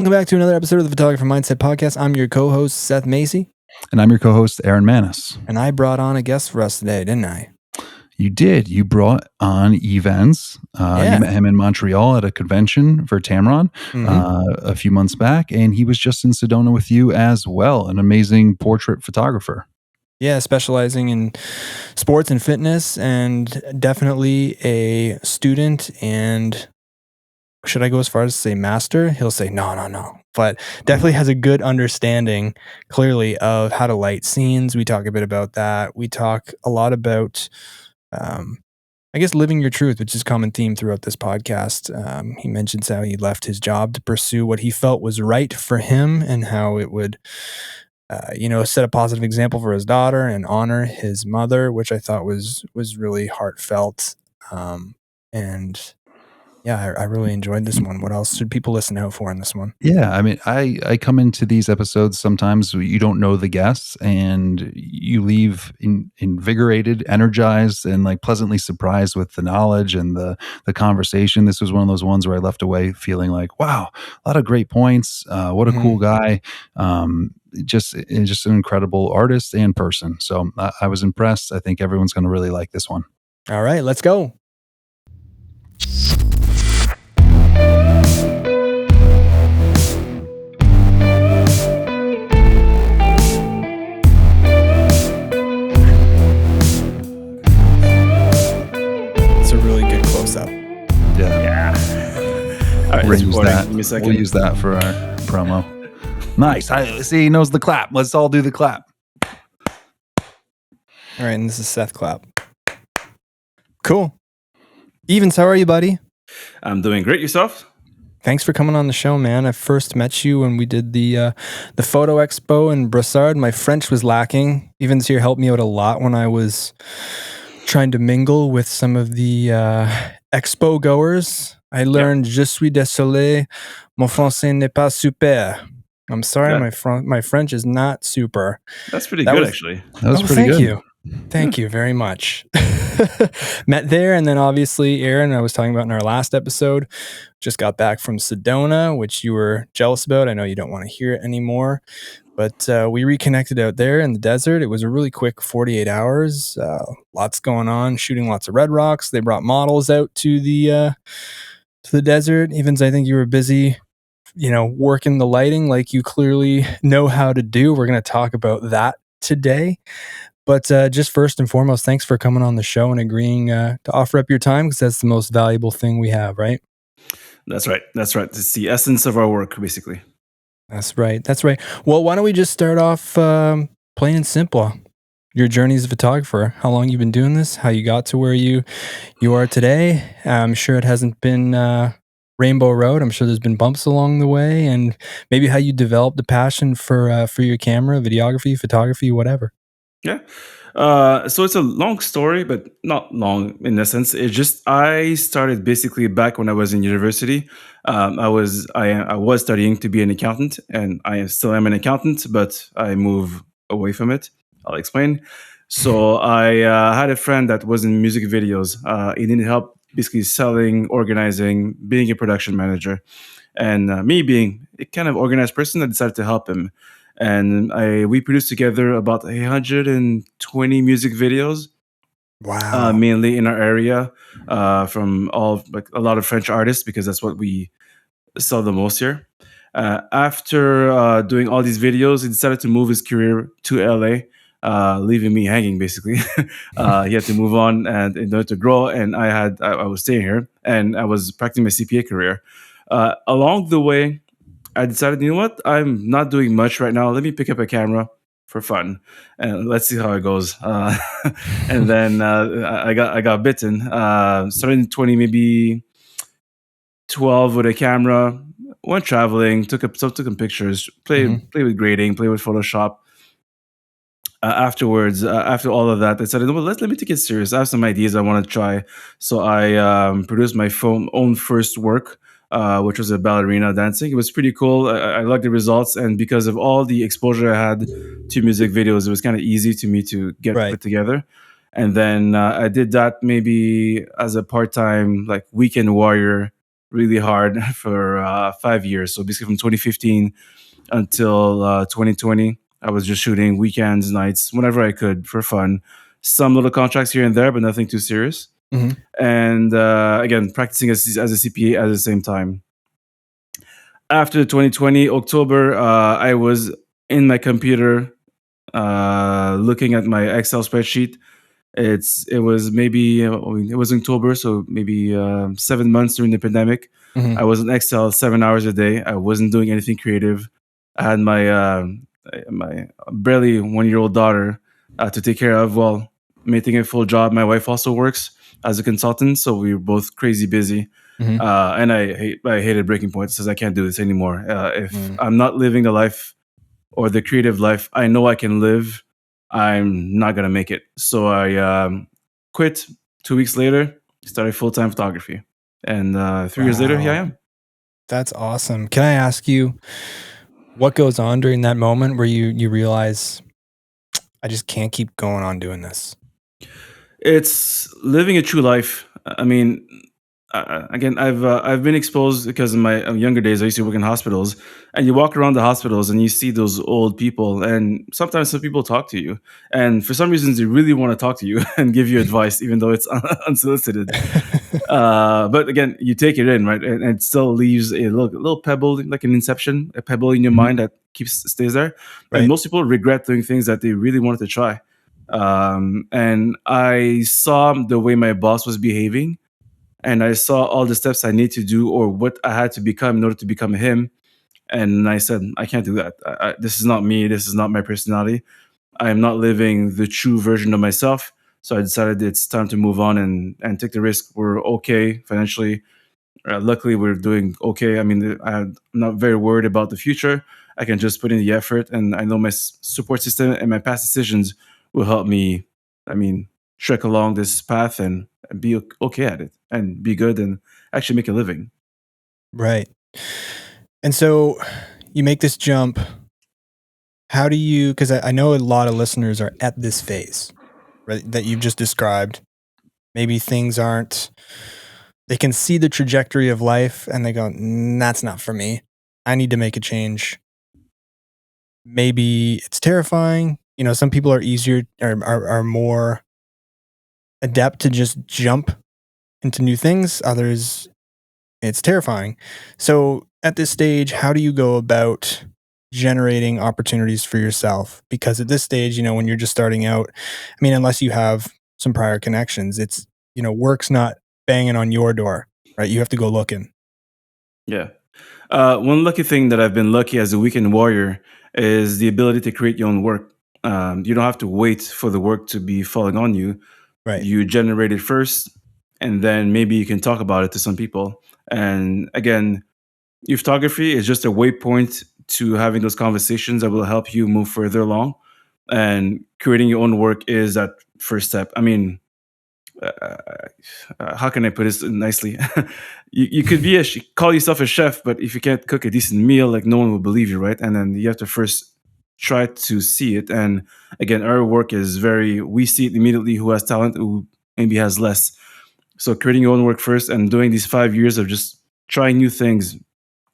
Welcome back to another episode of the Photographer Mindset Podcast. I'm your co-host, Seth Macy. And I'm your co-host, Aaron Manis. And I brought on a guest for us today, didn't I? You did. You brought on Yvens. You met him in Montreal at a convention for Tamron a few months back, and he was just in Sedona with you as well, an amazing portrait photographer. Yeah, specializing in sports and fitness, and definitely a student, and should I go as far as to say master? He'll say no. But definitely has a good understanding, clearly, of how to light scenes. We talk a bit about that. We talk a lot about, I guess, living your truth, which is a common theme throughout this podcast. He mentions how he left his job to pursue what he felt was right for him and how it would, set a positive example for his daughter and honor his mother, which I thought was really heartfelt. And yeah, I really enjoyed this one. What else should people listen out for in this one? Yeah, I mean, I come into these episodes sometimes you don't know the guests, and you leave invigorated, energized, and like pleasantly surprised with the knowledge and the conversation. This was one of those ones where I left away feeling like, wow, a lot of great points. What a cool guy. Just an incredible artist and person. So I was impressed. I think everyone's going to really like this one. All right, let's go. Yeah. All right, we'll use that. Give me a second. We'll use that for our promo. Nice. I see. He knows the clap. Let's all do the clap. All right, and this is Seth clap. Cool. Yvens, how are you, buddy? I'm doing great. Yourself? Thanks for coming on the show, man. I first met you when we did the photo expo in Brossard. My French was lacking. Yvens here helped me out a lot when I was trying to mingle with some of the expo goers. I learned Je suis désolé, mon français n'est pas super. I'm sorry, my French is not super. That's pretty good, actually. That was pretty good. Thank you very much. Met there, and then obviously Aaron, I was talking about in our last episode, just got back from Sedona, which you were jealous about. I know you don't want to hear it anymore, but we reconnected out there in the desert. It was a really quick 48 hours. Lots going on, shooting lots of red rocks. They brought models out to the desert. Yvens, I think you were busy, working the lighting like you clearly know how to do. We're going to talk about that today. But just first and foremost, thanks for coming on the show and agreeing to offer up your time, because that's the most valuable thing we have, right? That's right. It's the essence of our work, basically. That's right. Well, why don't we just start off plain and simple. Your journey as a photographer, how long you've been doing this, how you got to where you are today. I'm sure it hasn't been Rainbow Road. I'm sure there's been bumps along the way, and maybe how you developed the passion for your camera, videography, photography, whatever. Yeah. So it's a long story, but not long in essence. It's just I started basically back when I was in university. I was studying to be an accountant, and I still am an accountant, but I move away from it. I'll explain. So I had a friend that was in music videos. He needed help basically selling, organizing, being a production manager. And me being a kind of organized person, I decided to help him. And we produced together about 120 music videos. Wow. Mainly in our area, from a lot of French artists, because that's what we sell the most here. After doing all these videos, he decided to move his career to LA, leaving me hanging, basically. He had to move on and in order to grow, and I was staying here, and I was practicing my CPA career. Along the way, I decided, you know what? I'm not doing much right now. Let me pick up a camera for fun, and let's see how it goes. And then I got bitten. Started in 2012 with a camera. Went traveling, took some pictures, played with grading, played with Photoshop. Afterwards, after all of that, I decided, well, let me take it serious. I have some ideas I want to try. So I produced my own first work, which was a ballerina dancing. It was pretty cool. I liked the results, and because of all the exposure I had to music videos, it was kind of easy to me to get put together. And then I did that maybe as a part-time, like, weekend warrior really hard for 5 years. So basically from 2015 until 2020, I was just shooting weekends, nights, whenever I could for fun. Some little contracts here and there, but nothing too serious. Mhm. And again, practicing as a CPA at the same time. After 2020 October, I was in my computer looking at my Excel spreadsheet. It was maybe it was October, so maybe 7 months during the pandemic. I Mhm. was in Excel 7 hours a day. I wasn't doing anything creative. I had my barely 1 year old daughter to take care of while making a full job. My wife also works as a consultant, so we were both crazy busy. Mhm. And I hated breaking point. It says I can't do this anymore. If Mm. I'm not living the life or the creative life I know I can live, I'm not gonna make it. So I quit. 2 weeks later, started full time photography, and 3 years later, here I Wow. am. That's awesome. Can I ask you what goes on during that moment where you realize I just can't keep going on doing this? It's living a true life. I mean, again, I've been exposed because in my younger days, I used to work in hospitals, and you walk around the hospitals and you see those old people, and sometimes some people talk to you, and for some reasons, they really want to talk to you and give you advice, even though it's unsolicited. But again, you take it in, right, and it still leaves a little pebble, like an inception, a pebble in your Mhm. mind that stays there. And Right. most people regret doing things that they really wanted to try. And I saw the way my boss was behaving, and I saw all the steps I need to do or what I had to become in order to become him. And I said, I can't do that. This is not me. This is not my personality. I am not living the true version of myself. So I decided it's time to move on and take the risk. We're okay financially. Luckily, we're doing okay. I mean, I'm not very worried about the future. I can just put in the effort, and I know my support system and my past decisions will help me. I mean, trek along this path and be okay at it, and be good, and actually make a living. Right. And so you make this jump. How do you, because I know a lot of listeners are at this phase, right, that you've just described. Maybe things aren't, they can see the trajectory of life and they go, That's not for me. I need to make a change." Maybe it's terrifying. Some people are easier or are more adept to just jump into new things. Others, it's terrifying. So at this stage, how do you go about generating opportunities for yourself? Because at this stage, when you're just starting out, I mean, unless you have some prior connections, it's, work's not banging on your door, right? You have to go looking. Yeah. One lucky thing that I've been lucky as a weekend warrior is the ability to create your own work. You don't have to wait for the work to be falling on you. Right. You generate it first, and then maybe you can talk about it to some people. And again, your photography is just a waypoint to having those conversations that will help you move further along. And creating your own work is that first step. I mean, uh, how can I put this nicely? You could be call yourself a chef, but if you can't cook a decent meal, like no one will believe you, right? And then you have to first try to see it. And again, our work is we see it immediately who has talent, who maybe has less. So creating your own work first and doing these 5 years of just trying new things,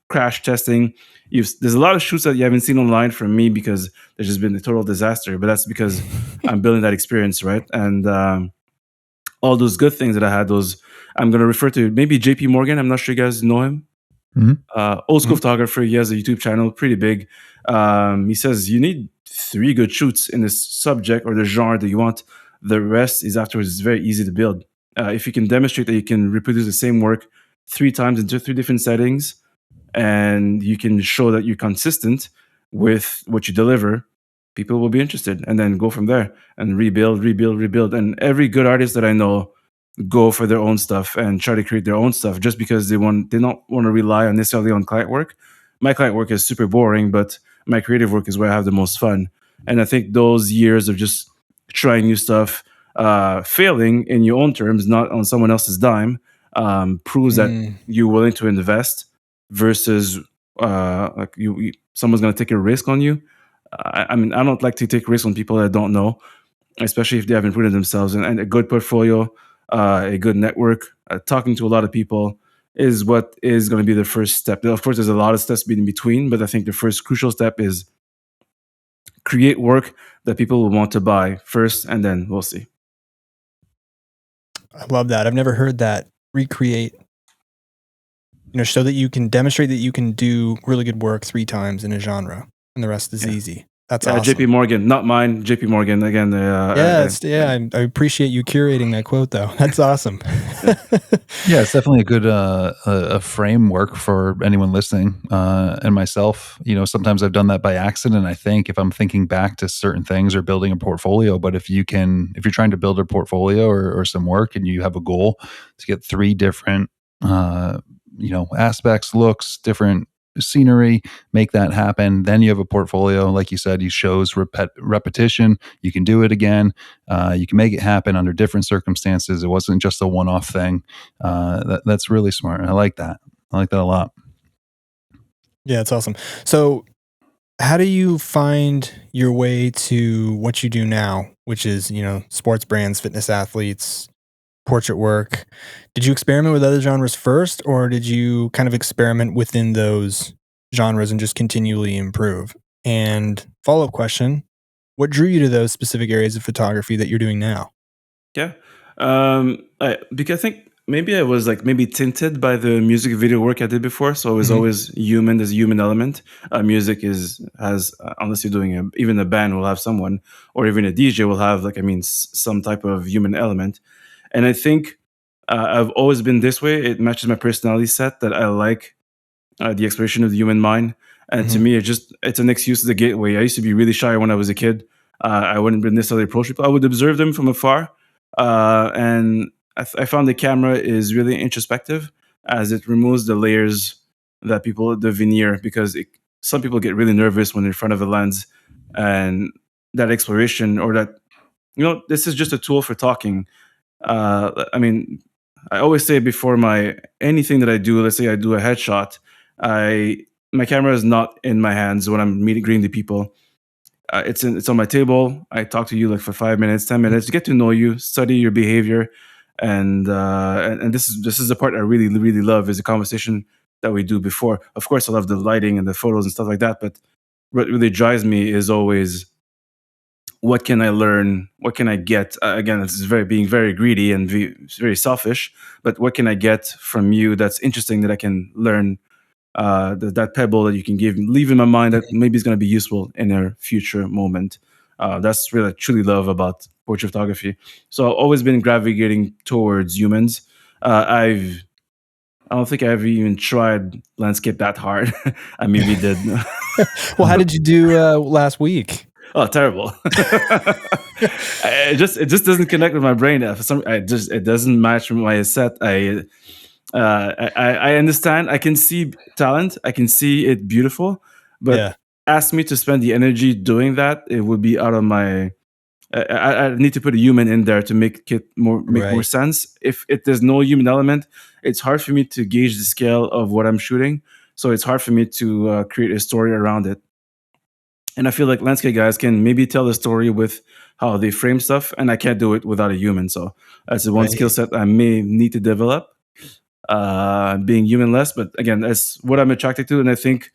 crash testing. There's a lot of shoots that you haven't seen online from me because there's just been a total disaster. But that's because I'm building that experience, right? And all those good things that I had, those I'm going to refer to maybe JP Morgan. I'm not sure you guys know him. Mhm. Old school Mhm. photographer. He has a YouTube channel, pretty big. He says you need 3 good shoots in this subject or the genre that you want. The rest is afterwards. It's very easy to build. If you can demonstrate that you can reproduce the same work 3 times in 3 different settings, and you can show that you're consistent with what you deliver, people will be interested, and then go from there and rebuild, rebuild, rebuild. And every good artist that I know go for their own stuff and try to create their own stuff just because they don't want to rely on necessarily on client work. My client work is super boring, but my creative work is where I have the most fun. And I think those years of just trying new stuff, failing in your own terms, not on someone else's dime, proves that Mm. you're willing to invest versus like someone's going to take a risk on you. I mean, I don't like to take risks on people that I don't know, especially if they haven't proven themselves. And a good portfolio, a good network, talking to a lot of people is what is going to be the first step. Of course, there's a lot of steps in between, but I think the first crucial step is create work that people will want to buy first, and then we'll see. I love that. I've never heard that. Recreate, so that you can demonstrate that you can do really good work 3 times in a genre, and the rest is Yeah. easy. That's JP awesome. Morgan, not mine. JP Morgan again. I appreciate you curating that quote, though. That's awesome. Yeah, it's definitely a good a framework for anyone listening, and myself. Sometimes I've done that by accident. I think if I'm thinking back to certain things or building a portfolio, but if you're trying to build a portfolio or some work, and you have a goal to get 3 different, aspects, looks, different scenery, make that happen. Then you have a portfolio, like you said, you shows repetition. You can do it again. You can make it happen under different circumstances. It wasn't just a one-off thing. That's really smart. I like that. I like that a lot. Yeah, it's awesome. So, how do you find your way to what you do now, which is, sports brands, fitness athletes, portrait work? Did you experiment with other genres first, or did you kind of experiment within those genres and just continually improve? And follow-up question, what drew you to those specific areas of photography that you're doing now? Yeah. Because I think maybe I was like maybe tinted by the music video work I did before. So it was Mhm. always human. There's a human element. Music has unless you're doing even a band will have someone, or even a DJ will have some type of human element. And I think I've always been this way. It matches my personality set that I like the exploration of the human mind. And to Mhm. me, it's an excuse to the gateway. I used to be really shy when I was a kid. I wouldn't necessarily approach people. I would observe them from afar, and I found the camera is really introspective as it removes the layers the veneer, because some people get really nervous when they're in front of a lens, and that exploration or that this is just a tool for talking. I mean, I always say before anything that I do, let's say I do a headshot, I my camera is not in my hands when I'm greeting the people. It's on my table. I talk to you like for 5 minutes, 10 minutes, to get to know you, study your behavior, and this is the part I really really love is the conversation that we do before. Of course, I love the lighting and the photos and stuff like that, but what really drives me is always what can I learn? What can I get? Again, this is being very greedy and very selfish. But what can I get from you that's interesting that I can learn? That pebble that you can leave in my mind that maybe is going to be useful in a future moment. That's really I truly love about portrait photography. So I've always been gravitating towards humans. I don't think I ever even tried landscape that hard. I maybe did. Well, how did you do last week? Oh, terrible! It just doesn't connect with my brain. For some, it doesn't match with my set. I understand. I can see talent. I can see it beautiful, but Yeah, ask me to spend the energy doing that, it would be out of my. I need to put a human in there to make more right. sense. If there's no human element, it's hard for me to gauge the scale of what I'm shooting. So it's hard for me to create a story around it. And I feel like landscape guys can maybe tell the story with how they frame stuff, and I can't do it without a human. So that's the one skill Right. set I may need to develop, being humanless. But again, that's what I'm attracted to, and I think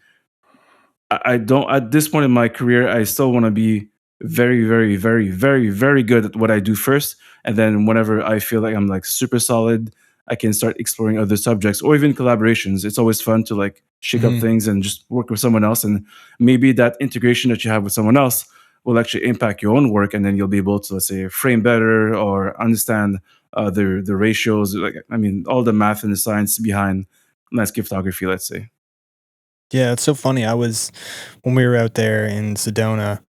I don't at this point in my career. I still want to be very, very, very, very, very good at what I do first, and then whenever I feel like I'm like super solid, I can start exploring other subjects or even collaborations. It's always fun to like shake up Mhm. things and just work with someone else, and maybe that integration that you have with someone else will actually impact your own work, and then you'll be able to, let's say, frame better or understand the ratios. Like I mean, all the math and the science behind landscape photography. Let's say. Yeah, it's so funny. When we were out there in Sedona,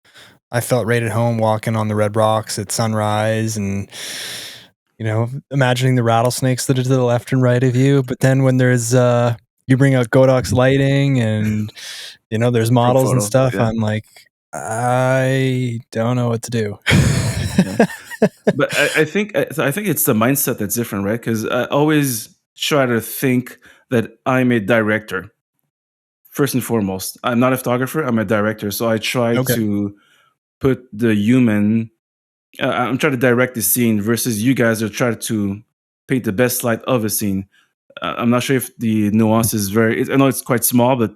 I felt right at home walking on the red rocks at sunrise and, imagining the rattlesnakes that are to the left and right of you. But then when you bring out Godok's lighting and, there's Pro models and photo. stuff, Yeah. I'm like, I don't know what to do. Yeah. But I think it's the mindset that's different, right? Because I always try to think that I'm a director first and foremost. I'm not a photographer. I'm a director, so I try Okay. to put the human. I'm trying to direct the scene versus you guys are trying to paint the best light of a scene. I'm not sure if the nuance is I know it's quite small, but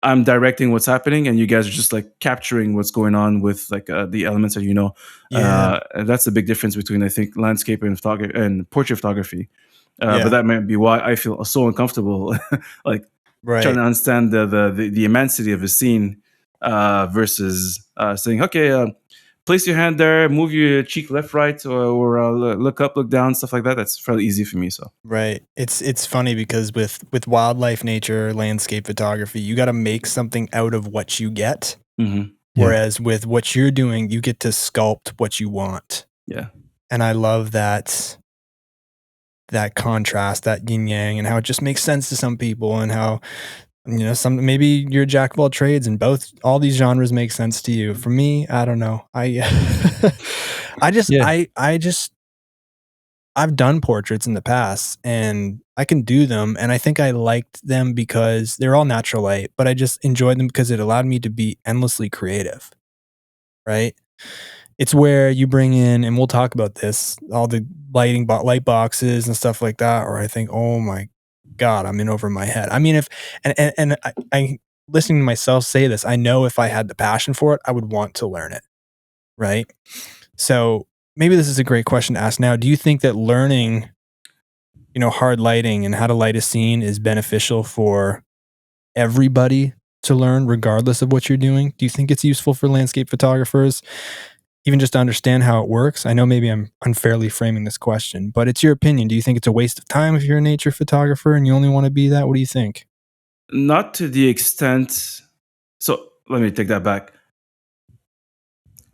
I'm directing what's happening, and you guys are just like capturing what's going on with like the elements that you know. Yeah. And that's the big difference between, I think, landscape and photography and portrait photography. But Yeah. that might be why I feel so uncomfortable, like trying Right. to understand the immensity of a scene versus saying, okay, place your hand there, move your cheek left, right, or look up, look down, stuff like that. That's fairly easy for me. So Right. It's funny because with wildlife, nature, landscape photography, you got to make something out of what you get. mhm. Yeah. Whereas with what you're doing, you get to sculpt what you want. Yeah. And I love that contrast, that yin yang, and how it just makes sense to some people, and how, some, maybe you're a jack of all trades and all these genres make sense to you. For me, I don't know. I just Yeah. I just I've done portraits in the past and I can do them, and I think I liked them because they're all natural light, but I just enjoyed them because it allowed me to be endlessly creative, right? It's where you bring in, and we'll talk about this, all the light boxes and stuff like that, or I think, oh my God, I'm in over my head. I mean, if and I listening to myself say this, I know if I had the passion for it, I would want to learn it, right? So maybe this is a great question to ask now. Do you think that learning, hard lighting and how to light a scene is beneficial for everybody to learn, regardless of what you're doing? Do you think it's useful for landscape photographers, even just to understand how it works? I know maybe I'm unfairly framing this question, but it's your opinion. Do you think it's a waste of time if you're a nature photographer and you only want to be that? What do you think? Not to the extent. So let me take that back.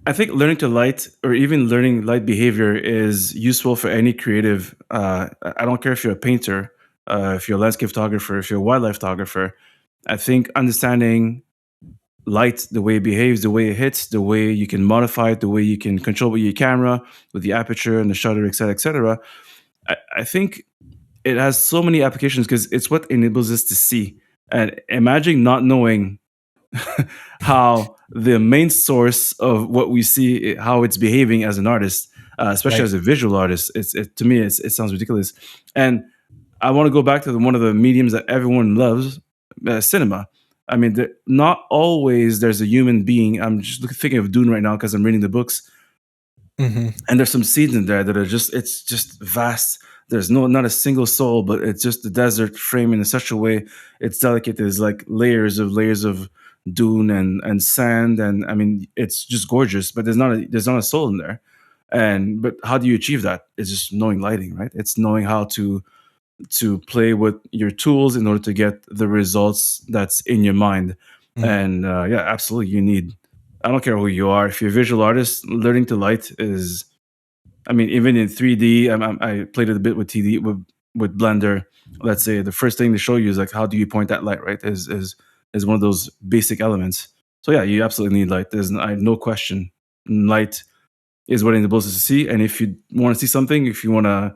I think learning to light, or even learning light behavior, is useful for any creative. I don't care if you're a painter, if you're a landscape photographer, if you're a wildlife photographer. I think understanding light, the way it behaves, the way it hits, the way you can modify it, the way you can control with your camera, with the aperture and the shutter, etc., etc. I think it has so many applications because it's what enables us to see. And imagine not knowing how the main source of what we see, how it's behaving as an artist, especially Right. as a visual artist. To me, it sounds ridiculous. And I want to go back to one of the mediums that everyone loves, cinema. I mean, not always there's a human being. I'm just thinking of Dune right now because I'm reading the books, Mm-hmm. and there's some scenes in there that are it's just vast. There's not a single soul, but it's just the desert framed in such a way. It's delicate. There's like layers of dune and sand, and I mean it's just gorgeous. But there's not a soul in there. And but how do you achieve that? It's just knowing lighting, right? It's knowing how to play with your tools in order to get the results that's in your mind. Mm-hmm. And yeah, absolutely, you need. I don't care who you are. If you're a visual artist, learning to light is. I mean, even in 3D, I played it a bit with TD with Blender. Let's say the first thing they show you is like how do you point that light, right? Is one of those basic elements. So yeah, you absolutely need light. There's no question. Light is what enables us to see. And if you want to see something, if you want to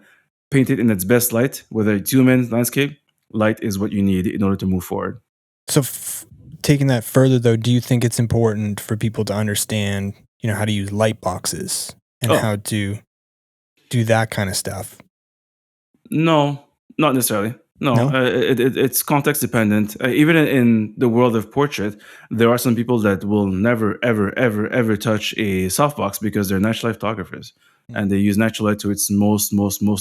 paint it in its best light, whether it's human, landscape, light is what you need in order to move forward. So, taking that further, though, do you think it's important for people to understand, how to use light boxes and Oh, how to do that kind of stuff? no, not necessarily. No, No? it's context dependent. Even in the world of portrait, there are some people that will never, ever, ever, ever touch a softbox because they're natural light photographers, Mm. and they use natural light to its most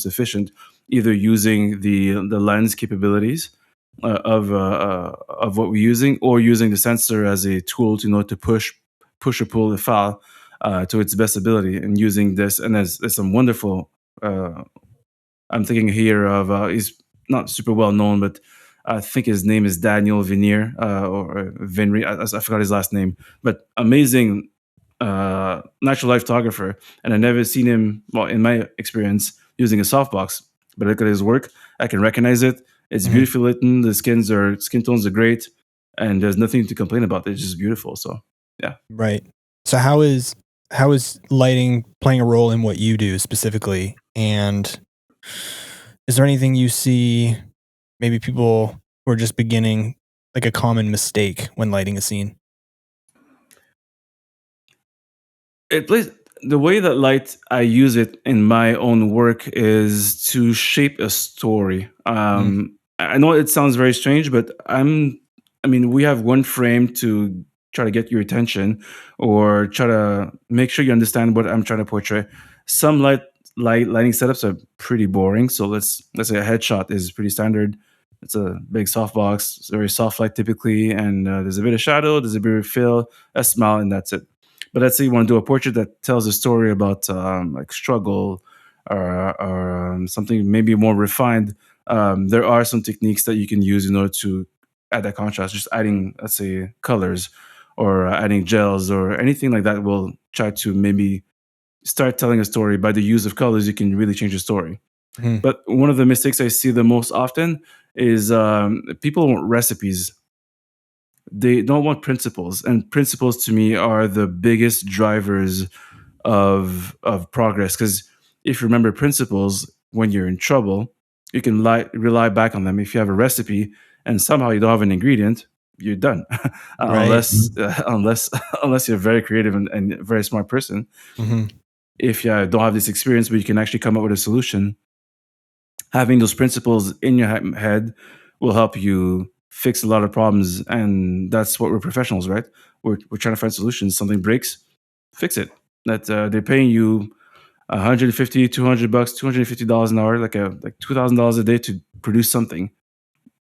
efficient, either using the lens capabilities of what we're using, or using the sensor as a tool to know to push or pull the file to its best ability, and using this. And there's some wonderful. I'm thinking here of he's not super well known, but I think his name is Daniel Vinier or Vinry. I forgot his last name, but amazing natural life photographer. And I never seen him. Well, in my experience, using a softbox, but I look at his work, I can recognize it. It's Mhm. beautifully lit. The skin tones are great, and there's nothing to complain about. It's just beautiful. So yeah. Right. So how is lighting playing a role in what you do specifically? And is there anything you see maybe people who are just beginning, like a common mistake when lighting a scene? It plays the way that light I use it in my own work is to shape a story. Mm. I know it sounds very strange, but I mean, we have one frame to try to get your attention or try to make sure you understand what I'm trying to portray. Some lighting setups are pretty boring. So let's say a headshot is pretty standard. It's a big softbox, it's very soft light typically, and there's a bit of shadow, there's a bit of fill, a smile, and that's it. But let's say you want to do a portrait that tells a story about like struggle or something maybe more refined. There are some techniques that you can use in order to add that contrast. Just adding, let's say, colors or adding gels or anything like that will try to maybe start telling a story. By the use of colors, you can really change the story. Mhm. But one of the mistakes I see the most often is people want recipes. They don't want principles, and principles to me are the biggest drivers of progress. Because if you remember principles when you're in trouble, you can rely back on them. If you have a recipe and somehow you don't have an ingredient, you're done. Right. Unless you're a very creative and a very smart person. Mhm. If you don't have this experience, but you can actually come up with a solution, having those principles in your head will help you fix a lot of problems. And that's what we're professionals, right? We're trying to find solutions. Something breaks, fix it. That they're paying you 150, 200 bucks, $250 an hour, like $2,000 a day to produce something.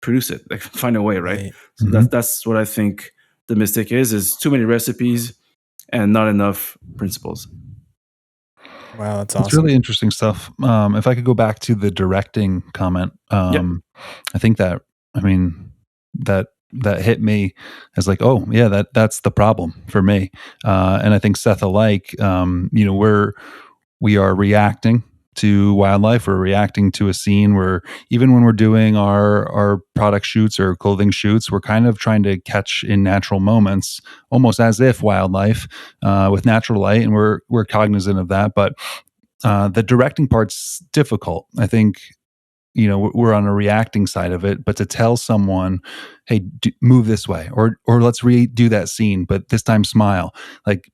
Produce it, like find a way, right? Right. So Mhm. that's what I think the mistake is too many recipes and not enough principles. Wow, that's It's awesome. really interesting stuff. If I could go back to the directing comment, Yep. I think that, I mean, that hit me as like, oh yeah, that's the problem for me. And I think Seth alike, we are reacting to wildlife. We're reacting to a scene where even when we're doing our product shoots or clothing shoots, we're kind of trying to catch in natural moments, almost as if wildlife with natural light, and we're cognizant of that. But the directing part's difficult. I think we're on a reacting side of it, but to tell someone, "Hey, move this way," or let's redo that scene, but this time smile, like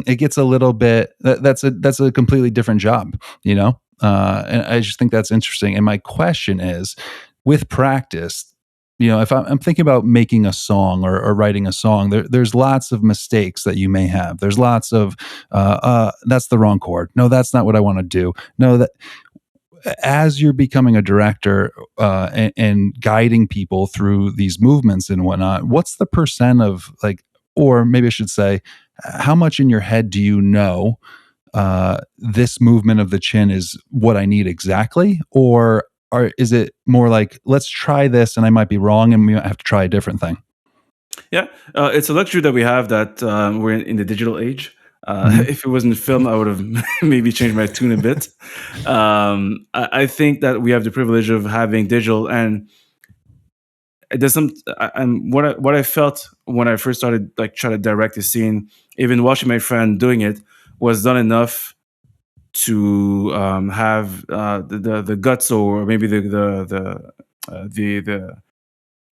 it gets a little bit. That's a completely different job, And I just think that's interesting. And my question is, with practice. If I'm thinking about making a song or writing a song, there's lots of mistakes that you may have. There's lots of, that's the wrong chord. No, that's not what I want to do. No, that as you're becoming a director and guiding people through these movements and whatnot, what's the percent of like, or maybe I should say, how much in your head do you know this movement of the chin is what I need exactly? Or is it more like, let's try this and I might be wrong and we might have to try a different thing? Yeah, it's a luxury that we have that we're in the digital age. Mhm. If it wasn't film, I would have maybe changed my tune a bit. I think that we have the privilege of having digital, and there's some. And what I felt when I first started like trying to direct a scene, even watching my friend doing it, was done enough to have the guts or maybe the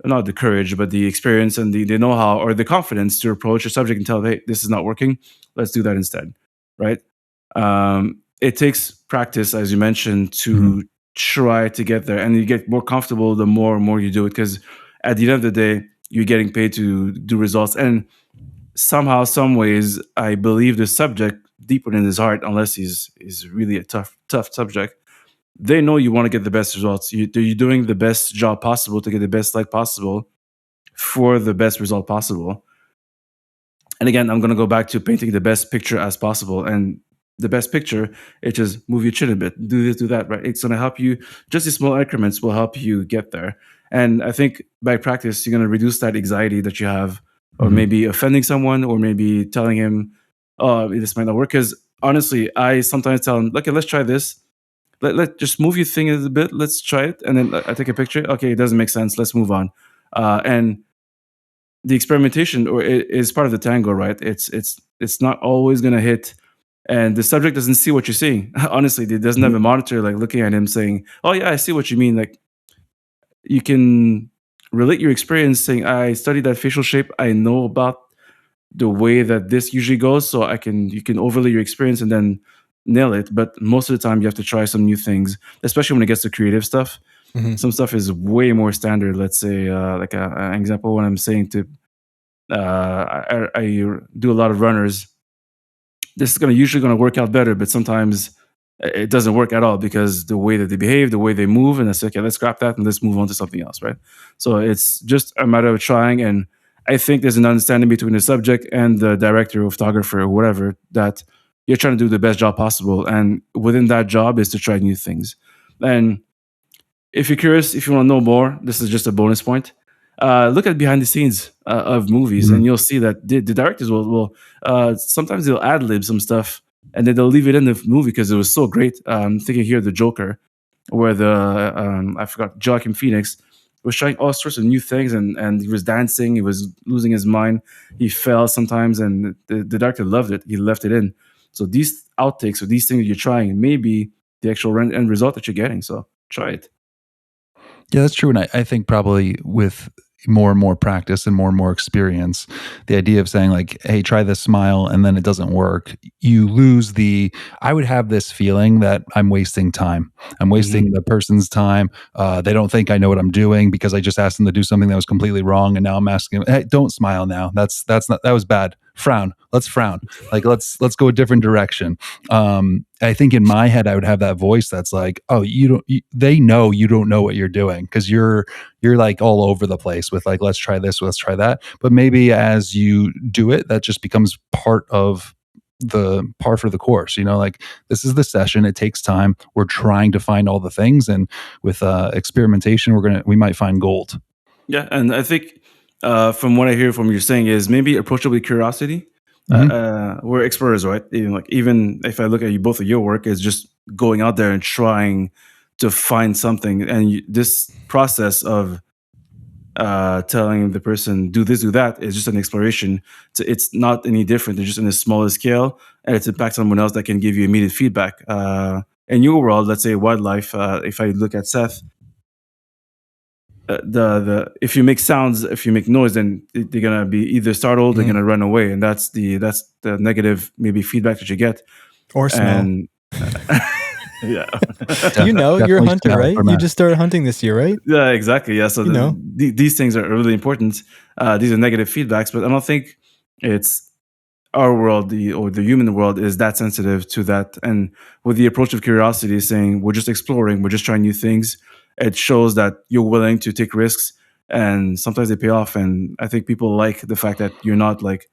not the courage, but the experience and the know-how or the confidence to approach a subject and tell, hey, this is not working. Let's do that instead, right? It takes practice, as you mentioned, Mhm. to try to get there, and you get more comfortable the more and more you do it. Because at the end of the day, you're getting paid to do results, and somehow, some ways, I believe the subject deep within his heart, unless he's really a tough subject, they know you want to get the best results. You're doing the best job possible to get the best light possible for the best result possible. And again, I'm going to go back to painting the best picture as possible. And the best picture, it just move your chin a bit, do this, do that, right? It's going to help you. Just these small increments will help you get there. And I think by practice, you're going to reduce that anxiety that you have, or Mhm. maybe offending someone, or maybe telling him, oh, this might not work. Because honestly, I sometimes tell him, okay, let's try this. Let just move your thing a bit. Let's try it. And then I take a picture. Okay, it doesn't make sense. Let's move on. And the experimentation is part of the tango, right? It's not always gonna hit, and the subject doesn't see what you're seeing. Honestly, it doesn't have Mhm. a monitor like looking at him saying, "Oh yeah, I see what you mean." Like you can relate your experience, saying, "I studied that facial shape. I know about the way that this usually goes, so I can." You can overlay your experience and then nail it. But most of the time, you have to try some new things, especially when it gets to creative stuff. Mhm. Some stuff is way more standard. Let's say, like an example, when I'm saying to, I do a lot of runners, this is usually going to work out better, but sometimes it doesn't work at all because the way that they behave, the way they move, and I say, okay, let's scrap that and let's move on to something else, right? So it's just a matter of trying, and I think there's an understanding between the subject and the director or photographer or whatever, that you're trying to do the best job possible, and within that job is to try new things. And if you're curious, if you want to know more, this is just a bonus point. Look at behind the scenes of movies, Mhm. and you'll see that the directors will sometimes they'll ad lib some stuff, and then they'll leave it in the movie because it was so great. Thinking here, the Joker, where the I forgot, Joaquin Phoenix was trying all sorts of new things, and he was dancing, he was losing his mind, he fell sometimes, and the director loved it. He left it in. So these outtakes or these things you're trying may be the actual end result that you're getting. So try it. Yeah, that's true. And I think probably with more and more practice and more experience, the idea of saying like, hey, try this smile and then it doesn't work, you lose I would have this feeling that I'm wasting time. I'm wasting Mhm. the person's time. They don't think I know what I'm doing because I just asked them to do something that was completely wrong. And now I'm asking them, hey, don't smile now. That's not, that was bad. Frown. Let's frown. Like, let's go a different direction. I think in my head, I would have that voice that's like, oh, they know you don't know what you're doing because you're like all over the place with like, let's try this, let's try that. But maybe as you do it, that just becomes part of the part of the course. Like, this is the session. It takes time. We're trying to find all the things, and with experimentation, we might find gold. Yeah, and I think from what I hear from you saying is maybe approachable curiosity. Hmm. We're explorers, right? Even if I look at you both of your work, is just going out there and trying to find something. And this process of telling the person do this, do that is just an exploration. It's not any different. It's just in a smaller scale, and it's impact someone else that can give you immediate feedback. In your world, let's say wildlife. If I look at Seth, the if you make sounds, if you make noise, then they're gonna be either startled, they're Mhm. gonna run away, and that's the negative maybe feedback that you get. Or smell. And yeah, You're a Definitely hunter, smell right? for You Matt. just started hunting this year, right? yeah, exactly. Yeah, so You know. these things are really important. These are negative feedbacks, but I don't think it's our world, the human world, is that sensitive to that. And with the approach of curiosity, saying we're just exploring, we're just trying new things, it shows that you're willing to take risks, and sometimes they pay off. And I think people like the fact that you're not like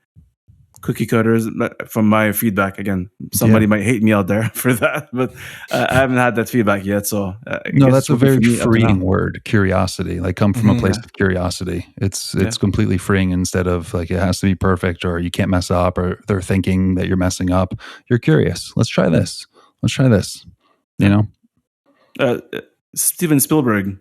cookie cutters. From my feedback, again, Yeah. somebody might hate me out there for that, but I haven't had that feedback yet. So I No, guess that's it's a working for very me up to freeing now. word, curiosity. Like, come from a Mhm. place Yeah, of curiosity. yeah, It's completely freeing instead of like it has to be perfect or you can't mess up or they're thinking that you're messing up. You're curious. Let's try this. Let's try this. You yeah. know? Uh, Steven Spielberg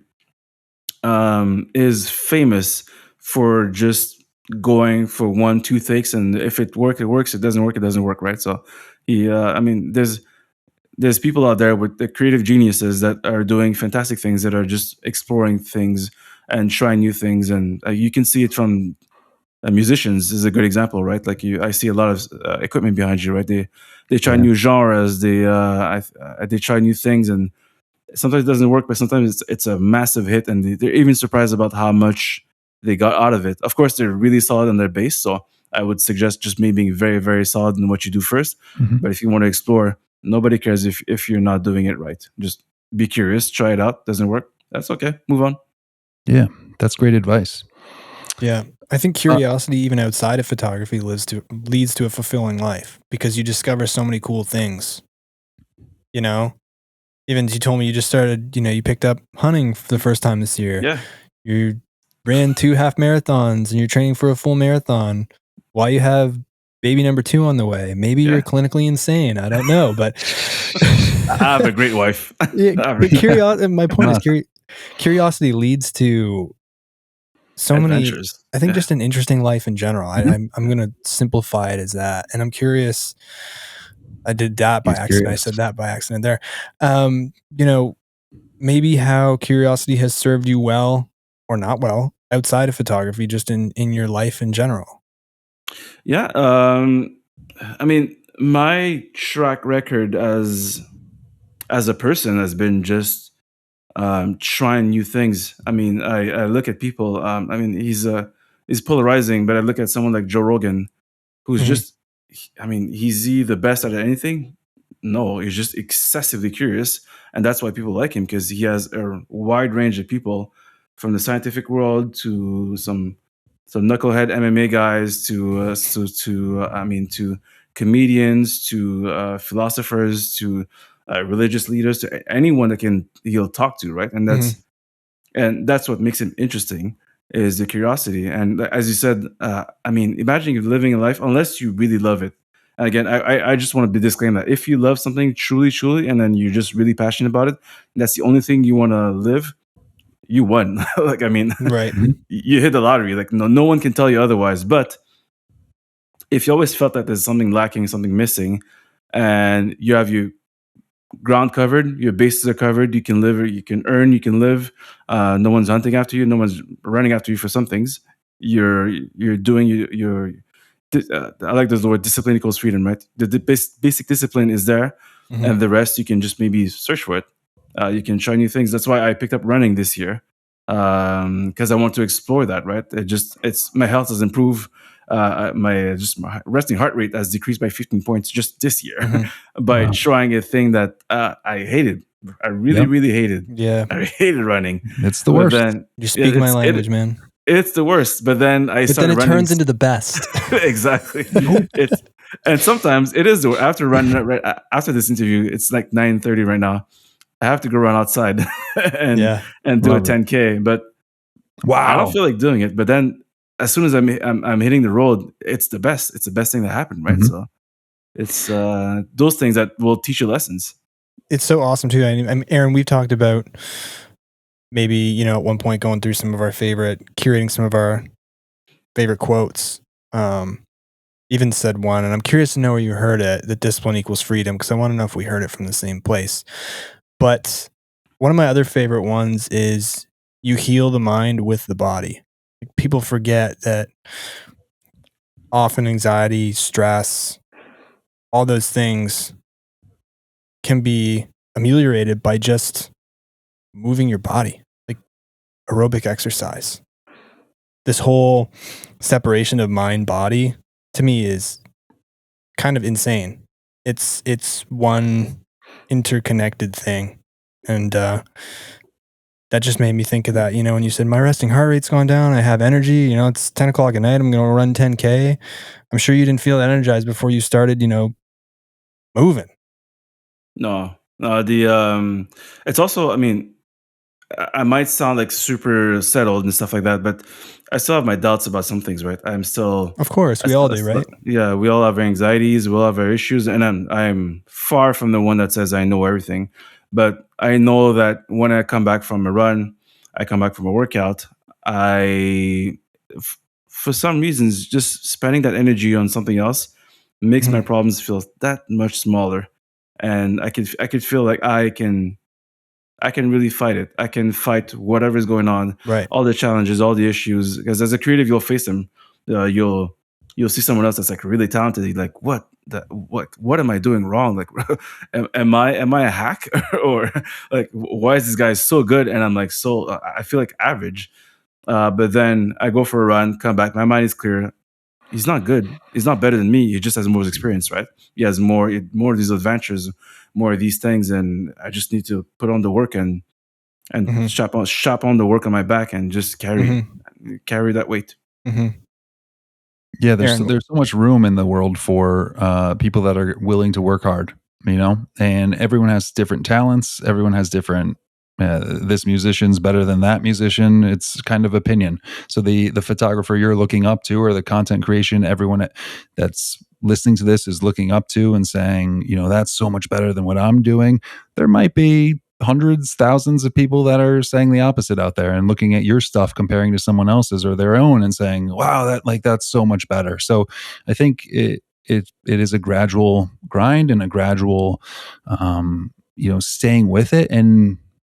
is famous for just going for one, two takes, and if it works, it works. It doesn't work, it doesn't work, right? So I mean, there's people out there with the creative geniuses that are doing fantastic things, that are just exploring things and trying new things, and you can see it from musicians is a good example, right? Like I see a lot of equipment behind you, right? They try Yeah. new genres, they try new things, and sometimes it doesn't work, but sometimes it's a massive hit, and they're even surprised about how much they got out of it. Of course, they're really solid on their base, so I would suggest just maybe being very, very solid in what you do first. Mhm. But if you want to explore, nobody cares if you're not doing it right. Just be curious, try it out. Doesn't work? That's okay. Move on. Yeah. That's great advice. Yeah. I think Uh, curiosity, even outside of photography, leads to a fulfilling life because you discover so many cool things. You know, even you told me you just started. You picked up hunting for the first time this year. Yeah, You ran 2 half marathons, and you're training for a full marathon. While you have baby number 2 on the way. Maybe you're yeah. clinically insane. I don't know, but I have a great wife. yeah. I have But curiosity. My point is, uh, curiosity leads to so many. adventures. I think Yeah. just an interesting life in general. mhm. I'm gonna simplify it as that, and I'm curious. I did that by He's accident. I curious. said that by accident there. You know, maybe how curiosity has served you well or not well outside of photography, just in your life in general. Yeah. I mean, my track record as a person has been just trying new things. I mean, I look at people. I mean, he's polarizing, but I look at someone like Joe Rogan, who's Mhm. just, I mean, is he the best at anything? No, he's just excessively curious, and that's why people like him, because he has a wide range of people, from the scientific world to some knucklehead MMA guys I mean, to comedians, to philosophers, to religious leaders, to anyone that he'll talk to, right? Mhm. And that's what makes him interesting, is the curiosity. And as you said, I mean, imagine you're living a life, unless you really love it. And again, I just want to be disclaim that if you love something truly, truly, and then you're just really passionate about it, and that's the only thing you want to live, you won. Like, I mean, Right. Mhm. you hit the lottery. Like, no one can tell you otherwise. But if you always felt that there's something lacking, something missing, and you have your ground covered, your bases are covered, you can live, you can earn, you can live. No one's hunting after you, no one's running after you for some things. You're doing I like the word discipline equals freedom, right? Basic discipline is there, Mhm. and the rest you can just maybe search for it. You can try new things. That's why I picked up running this year, because I want to explore that. Right? It's my health has improved. My resting heart rate has decreased by 15 points just this year Mhm. by Wow. trying a thing that I hated. I really, Yep. really hated. Yeah. I hated running, It's the but worst. then You yeah, speak my language, man. it's the worst. But then I But then started it running. turns into the best. Exactly. Nope. It's and sometimes it is after running right after this interview. It's like 9:30 right now. I have to go run outside and Yeah. do a Love it. 10K, but I don't Wow. feel like doing it. But then as soon as I'm hitting the road, it's the best. It's the best thing that happened, right? Mhm. So it's those things that will teach you lessons. It's so awesome too. I mean, Aaron, we've talked about maybe, at one point going through curating some of our favorite quotes. Even said one, and I'm curious to know where you heard it, that discipline equals freedom, because I want to know if we heard it from the same place. But one of my other favorite ones is you heal the mind with the body. Like, people forget that often anxiety, stress, all those things can be ameliorated by just moving your body, like aerobic exercise. This whole separation of mind body to me is kind of insane. It's one interconnected thing. And that just made me think of that, when you said my resting heart rate's gone down, I have energy, it's 10 o'clock at night, I'm going to run 10K. I'm sure you didn't feel energized before you started, moving. No, no. It's also. I mean, I might sound like super settled and stuff like that, but I still have my doubts about some things, right? Of course, we all do, right? Yeah, we all have our anxieties, we all have our issues, and I'm far from the one that says I know everything. But I know that when I come back from a run, I come back from a workout, I, for some reasons, just spending that energy on something else makes my Mhm. problems feel that much smaller, and I could feel like I can really fight it. I can fight whatever is going on, Right. all the challenges, all the issues. Because as a creative, you'll face them. You'll see someone else that's like really talented. You're like, what am I doing wrong? Like, am I a hack or like why is this guy so good and I'm like I feel like average. But then I go for a run, come back, my mind is clear. He's not good. He's not better than me. He just has more experience, right? He has more of these adventures, more of these things, and I just need to put on the work and Mhm. shop on the work on my back and just Mhm. carry that weight. Mhm. Yeah, Aaron. there's so much room in the world for people that are willing to work hard, and everyone has different talents. Everyone has different. This musician's better than that musician. It's kind of opinion. So the photographer you're looking up to, or the content creation, everyone that's listening to this is looking up to and saying, that's so much better than what I'm doing. There might be hundreds, thousands of people that are saying the opposite out there and looking at your stuff, comparing to someone else's or their own and saying, wow, that's so much better. So I think it is a gradual grind and a gradual, staying with it. And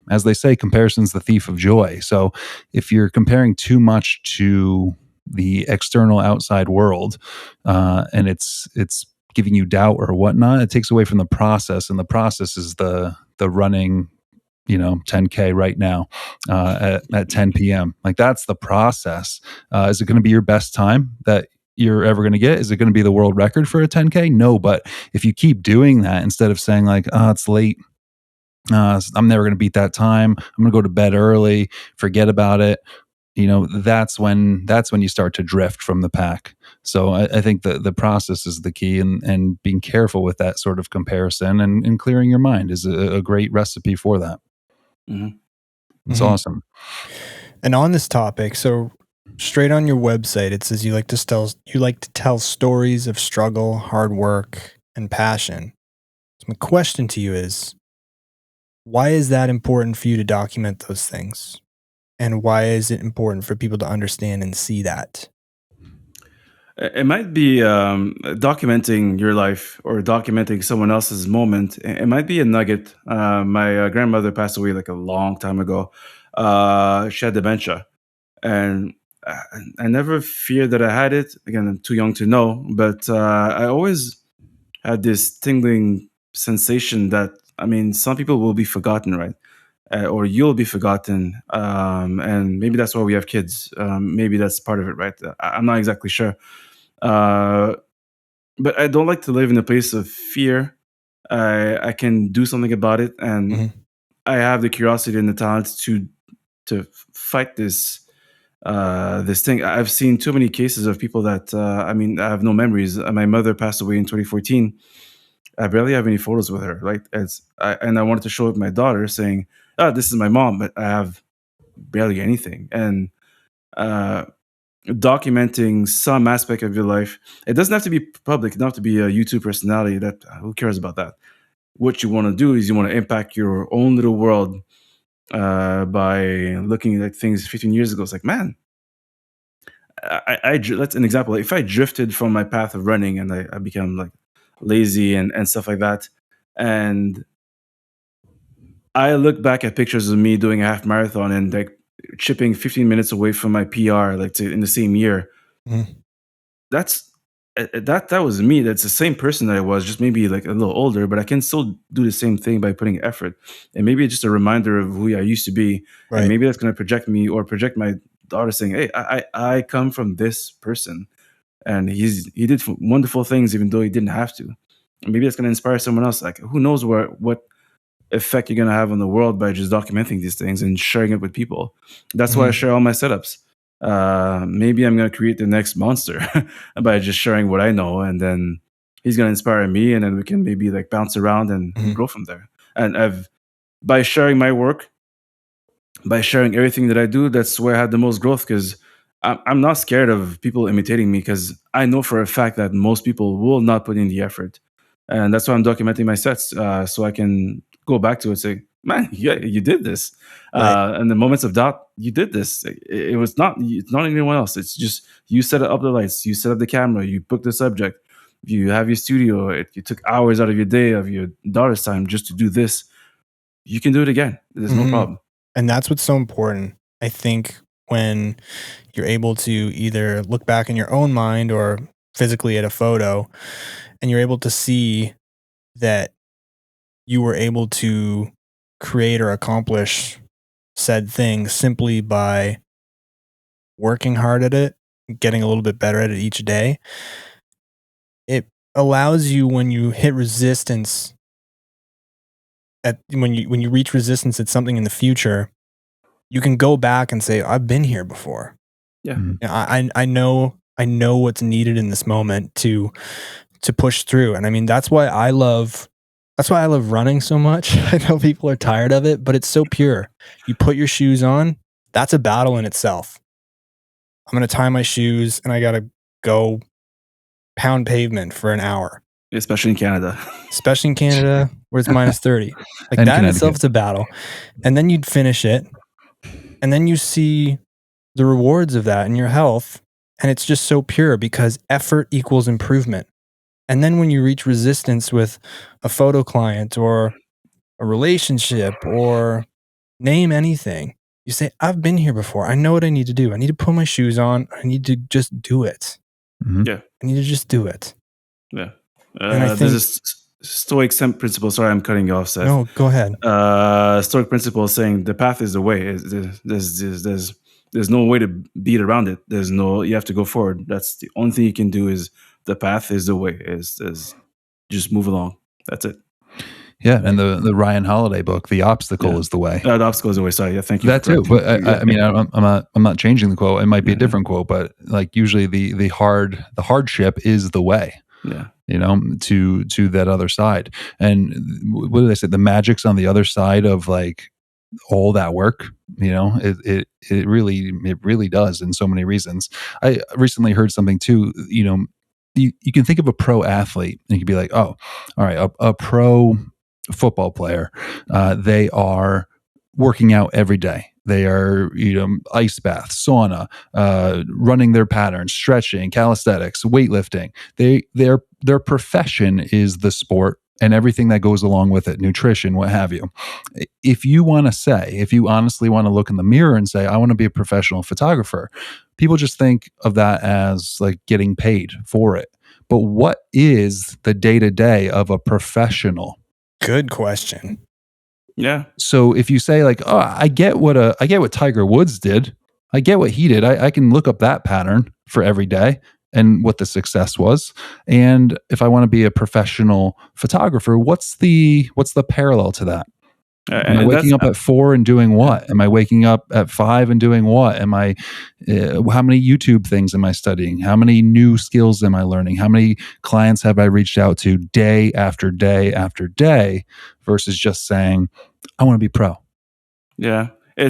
as they say, comparison's the thief of joy. So if you're comparing too much to the external outside world, and it's giving you doubt or whatnot, it takes away from the process, and the process is the running 10K right now at 10 p.m. Like, that's the process. Is it going to be your best time that you're ever going to get? Is it going to be the world record for a 10K? No, but if you keep doing that instead of saying like, oh, it's late, I'm never going to beat that time, I'm going to go to bed early, forget about it. That's when you start to drift from the pack. So I think the process is the key, and being careful with that sort of comparison and clearing your mind is a great recipe for that. Mm-hmm. It's awesome. And on this topic, so straight on your website, it says you like to tell stories of struggle, hard work, and passion. So my question to you is, why is that important for you to document those things? And why is it important for people to understand and see that? It might be documenting your life or documenting someone else's moment. It might be a nugget. My grandmother passed away like a long time ago. She had dementia, and I I never feared that I had it. Again, I'm too young to know, but I always had this tingling sensation that, I mean, some people will be forgotten, right? Or you'll be forgotten, and maybe that's why we have kids. Maybe that's part of it, right? I'm not exactly sure, uh, but I don't like to live in a place of fear. I can do something about it, and Mhm. I have the curiosity and the talent to fight this thing. I've seen too many cases of people that, I mean, I have no memories. My mother passed away in 2014. I barely have any photos with her. Like, and I wanted to show it to my daughter, saying, "Ah, this is my mom," but I have barely anything. And uh, documenting some aspect of your life. It doesn't have to be public. It doesn't have to be a YouTube personality. That who cares about that? What you want to do is you want to impact your own little world by looking at things 15 years ago. It's like, man, that's an example. If I drifted from my path of running and I become like lazy and stuff like that, and I look back at pictures of me doing a half marathon and like chipping 15 minutes away from my PR, like in the same year, Mhm. that's that was me. That's the same person that I was, just maybe like a little older, but I can still do the same thing by putting effort. And maybe it's just a reminder of who I used to be. And Right. maybe that's going to project me or project my daughter, saying, "Hey, I come from this person, and he did wonderful things, even though he didn't have to." And maybe that's going to inspire someone else. Like, who knows what effect you're going to have on the world by just documenting these things and sharing it with people. That's why I Mhm. share all my setups. Maybe I'm going to create the next monster by just sharing what I know, and then he's going to inspire me, and then we can maybe like bounce around and Mhm. grow from there. And I've by sharing my work, by sharing everything that I do, that's where I had the most growth, because I'm not scared of people imitating me, because I know for a fact that most people will not put in the effort. And that's why I'm documenting my sets, so I can go back to it and say, man, yeah, you did this. Right. And the moments of doubt, you did this. It was not, it's not anyone else. It's just you set up the lights, you set up the camera, you book the subject, you have your studio, you took hours out of your day, of your daughter's time just to do this. You can do it again. There's no Mhm. problem. And that's what's so important. I think when you're able to either look back in your own mind or physically at a photo, and you're able to see that you were able to create or accomplish said thing simply by working hard at it, getting a little bit better at it each day, it allows you, when you hit resistance at when you reach resistance at something in the future, you can go back and say, I've been here before. Yeah. Mhm. Yeah, I know what's needed in this moment to push through. And I mean, that's why I love running so much. I know people are tired of it, but it's so pure. You put your shoes on, that's a battle in itself. I'm going to tie my shoes and I got to go pound pavement for an hour, Especially in Canada. especially in Canada where it's minus 30. Like, And that in itself Connecticut. is a battle. And then you'd finish it, and then you see the rewards of that in your health. And it's just so pure, because effort equals improvement. And then when you reach resistance with a photo client or a relationship or name anything, you say, I've been here before. I know what I need to do. I need to put my shoes on. I need to just do it. Mhm. Yeah. I need to just do it. Yeah. And I There's think, this. Stoic principle. Sorry, I'm cutting you off, Seth. No, go ahead. Stoic principle is saying the path is the way. There's no way to beat around it. You have to go forward. That's the only thing you can do. Is the path is the way. Is just move along. That's it. Yeah, and the Ryan Holiday book, "The Obstacle is the Way." The obstacle is the way. Sorry, yeah, thank you. That too, but I mean, I'm not changing the quote. It might be a different quote, but like usually the hardship is the way. Yeah, to that other side. And what did I say? The magic's on the other side of like all that work. It really does in so many reasons. I recently heard something too. You can think of a pro athlete and you can be like, oh, all right, a pro football player, they are working out every day. They are, ice bath, sauna, running their patterns, stretching, calisthenics, weightlifting. Their profession is the sport and everything that goes along with it, nutrition, what have you. If you honestly want to look in the mirror and say, I want to be a professional photographer, people just think of that as like getting paid for it. But what is the day-to-day of a professional? Good question. Yeah. So if you say like, oh, I get what Tiger Woods did. I get what he did. I can look up that pattern for every day and what the success was. And if I want to be a professional photographer, what's the parallel to that? Am I waking up at 4 and doing what? Am I waking up at 5 and doing what? How many YouTube things am I studying? How many new skills am I learning? How many clients have I reached out to day after day after day versus just saying, I want to be pro? Yeah. I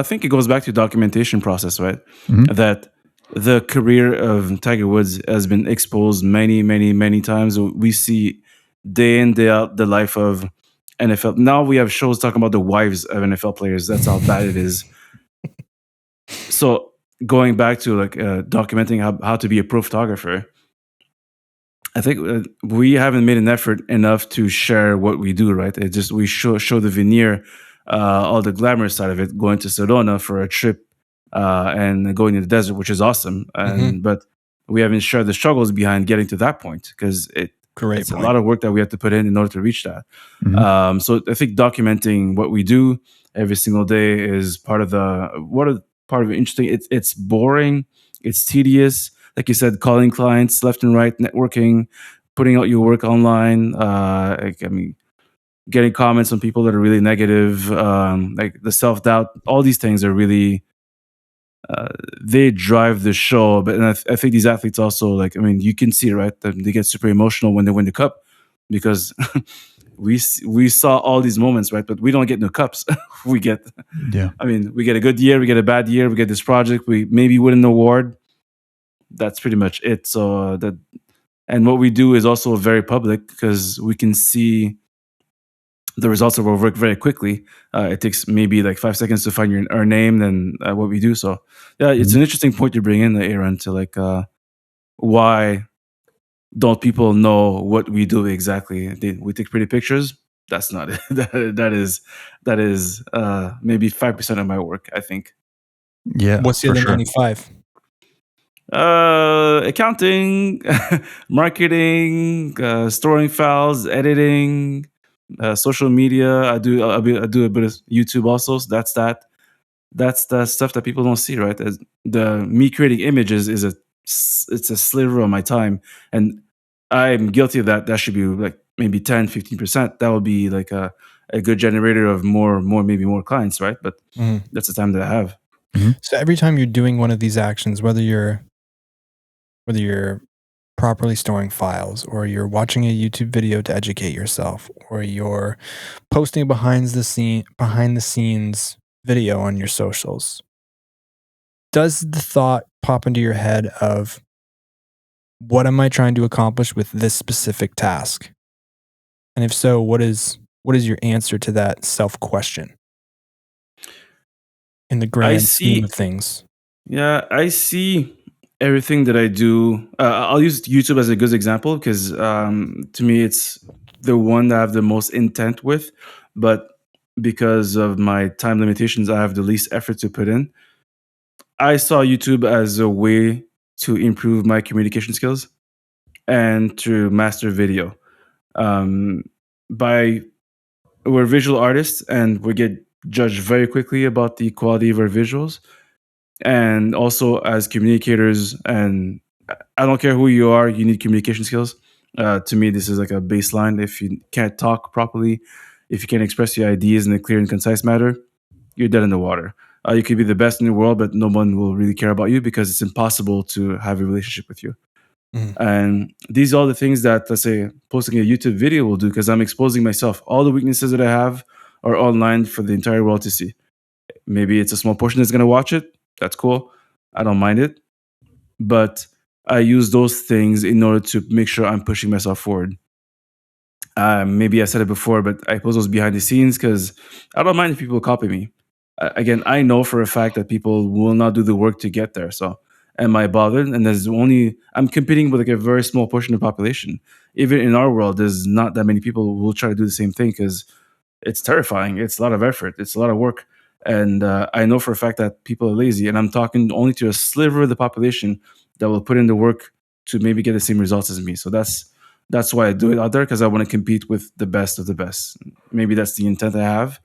think it goes back to documentation process, right? Mm-hmm. That the career of Tiger Woods has been exposed many, many, many times. We see day in, day out the life of NFL. Now we have shows talking about the wives of NFL players. That's how bad it is. So going back to like documenting how to be a pro photographer, I think we haven't made an effort enough to share what we do, right? It just we show the veneer, all the glamorous side of it, going to Sedona for a trip and going to the desert, which is awesome. But we haven't shared the struggles behind getting to that point because it's a lot of work that we have to put in order to reach that. Mm-hmm. So I think documenting what we do every single day is part of interesting. It's boring, it's tedious. Like you said, calling clients left and right, networking, putting out your work online. Getting comments on people that are really negative, like the self-doubt. All these things are really they drive the show. But I think these athletes also, you can see, right, that they get super emotional when they win the cup because we saw all these moments, right? But we don't get no cups. We get a good year, we get a bad year, we get this project, we maybe win an award. That's pretty much it. So and what we do is also very public because we can see the results of our work very quickly. It takes maybe like 5 seconds to find our name and what we do. So yeah, it's an interesting point you bring in, Aaron, to why don't people know what we do exactly? We take pretty pictures. That's not it. that is maybe 5% of my work, I think. Yeah. What's the other 95? Accounting, marketing, storing files, editing, social media. I do a bit of YouTube also. So that's the stuff that people don't see, right? Me creating images it's a sliver of my time, and I'm guilty of that. That should be like maybe 10-15%. That would be like a good generator of maybe more clients, right? But that's the time that I have. Mm-hmm. So every time you're doing one of these actions, whether you're properly storing files, or you're watching a YouTube video to educate yourself, or you're posting a behind the scenes video on your socials, does the thought pop into your head of, what am I trying to accomplish with this specific task? And if so, what is your answer to that self-question in the grand scheme of things? Yeah, I see everything that I do. I'll use YouTube as a good example because to me it's the one that I have the most intent with, but because of my time limitations, I have the least effort to put in. I saw YouTube as a way to improve my communication skills and to master video. um, by we're visual artists, and we get judged very quickly about the quality of our visuals, and also as communicators. And I don't care who you are, you need communication skills. To me, this is like a baseline. If you can't talk properly, if you can't express your ideas in a clear and concise manner, you're dead in the water. You could be the best in the world, but no one will really care about you because it's impossible to have a relationship with you. Mhm. And these are the things that, let's say, posting a YouTube video will do, because I'm exposing myself. All the weaknesses that I have are online for the entire world to see. Maybe it's a small portion that's going to watch it. That's cool. I don't mind it. But I use those things in order to make sure I'm pushing myself forward. Maybe I said it before, but I post those behind the scenes because I don't mind if people copy me. Again, I know for a fact that people will not do the work to get there. So, am I bothered? And I'm competing with like a very small portion of the population. Even in our world, there's not that many people who will try to do the same thing because it's terrifying. It's a lot of effort. It's a lot of work. And I know for a fact that people are lazy. And I'm talking only to a sliver of the population that will put in the work to maybe get the same results as me. So that's why I do it out there, because I want to compete with the best of the best. Maybe that's the intent I have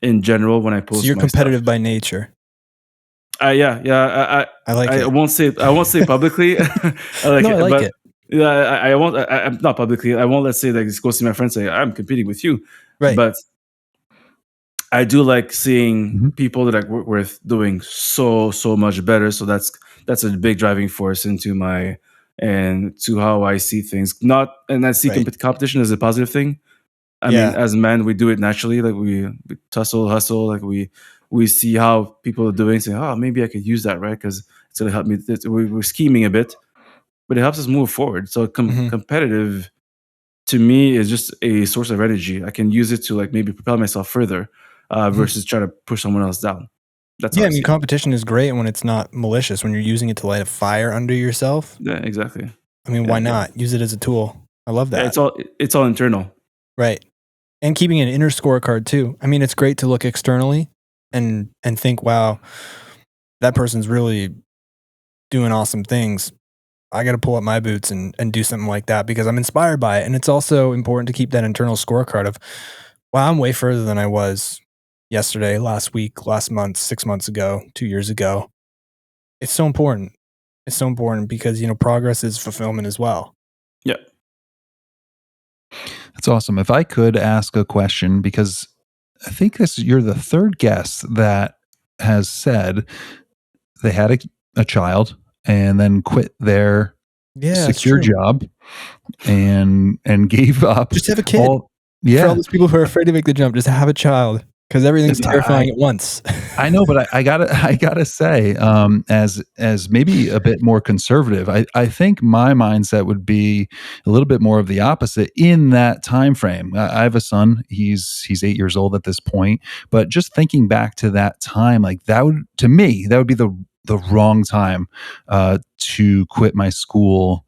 in general when I So post you're my stuff. competitive by nature. Yeah. I like I it. won't say publicly. I like No, I it, like but it. yeah, I won't. I'm not publicly. I won't. Let's say like go see my friends say I'm competing with you, Right. but I do like seeing Mhm. people that I work with doing so much better. So that's a big driving force into my and to how I see things. Not and I see Right. competition as a positive thing. I mean, Yeah. as men, we do it naturally. Like we tussle, hustle. Like we see how people are doing, say, "Oh, maybe I could use that, right?" Because it's gonna help me. We're scheming a bit, but it helps us move forward. So Mhm. competitive to me is just a source of energy. I can use it to like maybe propel myself further, Mhm. versus try to push someone else down. That's how Yeah, I I mean, see it. competition is great when it's not malicious, when you're using it to light a fire under yourself. Yeah, exactly. I mean, Yeah, why not? Use it as a tool. I love yeah. that. It's all internal. Right. And keeping an inner scorecard too. I mean, it's great to look externally and think, wow, that person's really doing awesome things. I got to pull up my boots and do something like that because I'm inspired by it. And it's also important to keep that internal scorecard of, wow, I'm way further than I was yesterday, last week, last month, 6 months ago, 2 years ago. It's so important. It's so important because, progress is fulfillment as well. Yeah. That's awesome. If I could ask a question, because I think you're the third guest that has said they had a child and then quit their Yeah, it's secure true. job and gave up Just have a kid. all. For all Yeah. those people who are afraid to make the jump, just have a child because everything's I terrifying at once. I know, but I gotta say, as maybe a bit more conservative, I think my mindset would be a little bit more of the opposite in that time frame. I have a son; he's 8 years old at this point. But just thinking back to that time, like that would to me that would be the wrong time to quit my school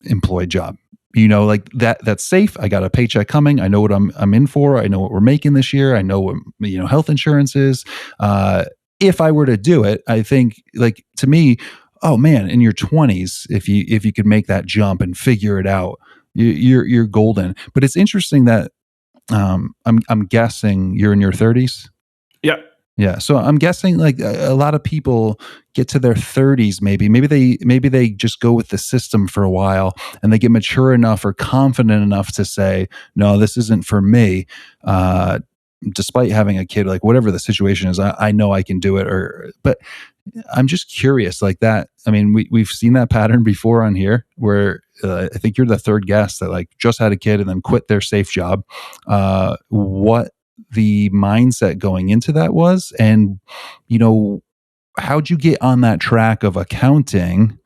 employed job. Like that's safe. I got a paycheck coming. I know what I'm in for. I know what we're making this year. I know what health insurance is. If I were to do it, I think like to me, oh man, in your 20s, if you could make that jump and figure it out, you're golden. But it's interesting that I'm guessing you're in your 30s. Yeah. Yeah, so I'm guessing like a lot of people get to their 30s maybe they just go with the system for a while and they get mature enough or confident enough to say, no, this isn't for me. Despite having a kid, like whatever the situation is, I know I can do it. But I'm just curious, like that. I mean, we've seen that pattern before on here, where I think you're the third guest that like just had a kid and then quit their safe job. What the mindset going into that was, and how'd you get on that track of accounting?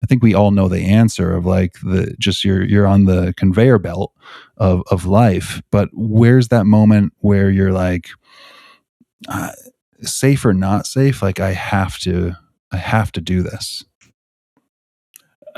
I think we all know the answer of like the just you're on the conveyor belt of life, but where's that moment where you're like, uh, safe or not safe? Like I have to do this.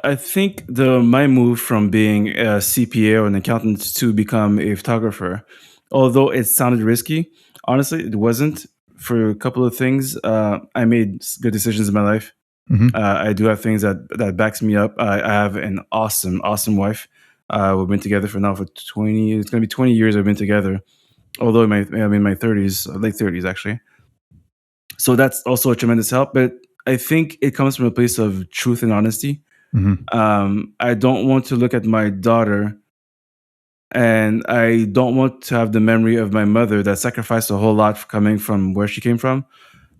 I think my move from being a CPA or an accountant to become a photographer, although it sounded risky, honestly, it wasn't. For a couple of things, I made good decisions in my life. Hmm. I do have things that backs me up. I have an awesome wife. We've been together for 20. It's going to be 20 years we've been together. Although I'm in my 30s, late 30s actually. So that's also a tremendous help. But I think it comes from a place of truth and honesty. I don't want to look at my daughter, and I don't want to have the memory of my mother that sacrificed a whole lot coming from where she came from,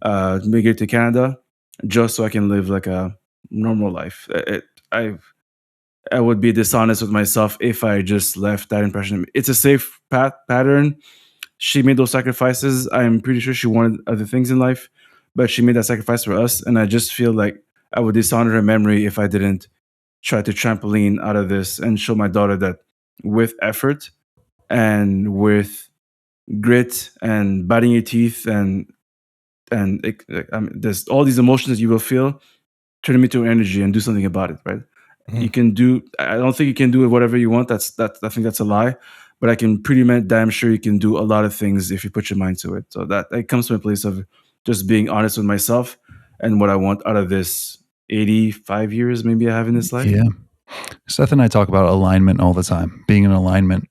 migrate to Canada, just so I can live like a normal life. I would be dishonest with myself if I just left that impression. It's a safe pattern. She made those sacrifices. I'm pretty sure she wanted other things in life, but she made that sacrifice for us. And I just feel like I would dishonor her memory if I didn't try to trampoline out of this and show my daughter that with effort and with grit and biting your teeth and there's all these emotions that you will feel, turn them into energy and do something about it, right? You can do. I don't think you can do whatever you want. I think that's a lie. But I can pretty damn sure you can do a lot of things if you put your mind to it. So that comes from a place of just being honest with myself and what I want out of this 85 years maybe I have in this life. Yeah. Seth and I talk about alignment all the time, being in alignment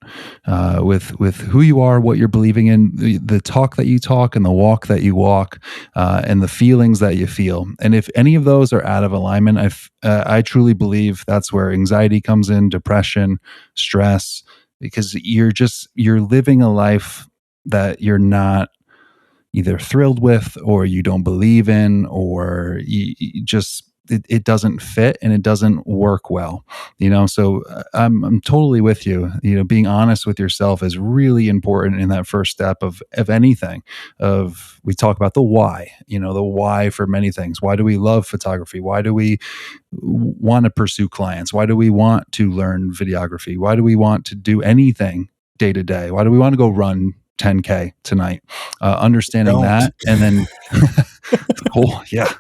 with who you are, what you're believing in, the talk that you talk and the walk that you walk, and the feelings that you feel. And if any of those are out of alignment, I truly believe that's where anxiety comes in, depression, stress, because you're living a life that you're not either thrilled with or you don't believe in, or you just it doesn't fit and it doesn't work well, so I'm totally with you. Being honest with yourself is really important in that first step of anything. We talk about the why, the why for many things. Why do we love photography? Why do we want to pursue clients? Why do we want to learn videography? Why do we want to do anything day to day? Why do we want to go run 10K tonight? Understanding that, and then oh yeah.